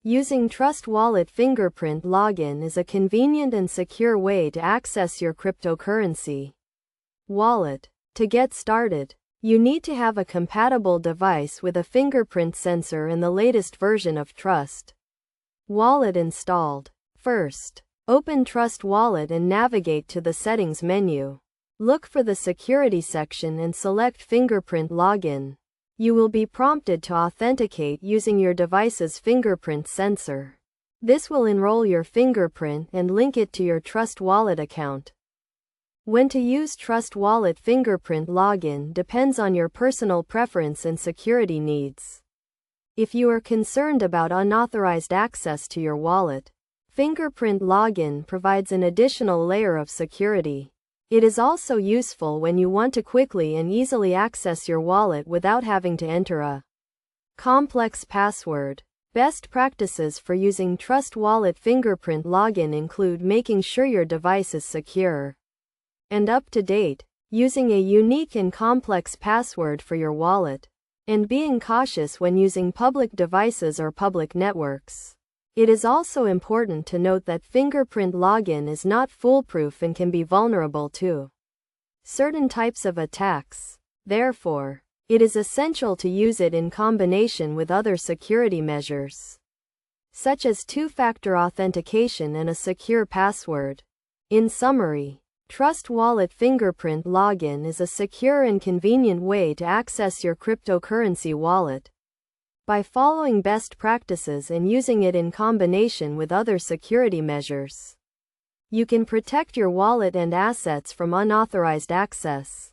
Using Trust Wallet Fingerprint Login is a convenient and secure way to access your cryptocurrency wallet. To get started, you need to have a compatible device with a fingerprint sensor and the latest version of Trust Wallet installed. First, open Trust Wallet and navigate to the Settings menu. Look for the Security section and select Fingerprint Login. You will be prompted to authenticate using your device's fingerprint sensor. This will enroll your fingerprint and link it to your Trust Wallet account. When to use Trust Wallet Fingerprint Login depends on your personal preference and security needs. If you are concerned about unauthorized access to your wallet, Fingerprint Login provides an additional layer of security. It is also useful when you want to quickly and easily access your wallet without having to enter a complex password. Best practices for using Trust Wallet Fingerprint Login include making sure your device is secure and up to date, using a unique and complex password for your wallet, and being cautious when using public devices or public networks. It is also important to note that Fingerprint Login is not foolproof and can be vulnerable to certain types of attacks. Therefore, it is essential to use it in combination with other security measures, such as two-factor authentication and a secure password. In summary, Trust Wallet Fingerprint Login is a secure and convenient way to access your cryptocurrency wallet. By following best practices and using it in combination with other security measures, you can protect your wallet and assets from unauthorized access.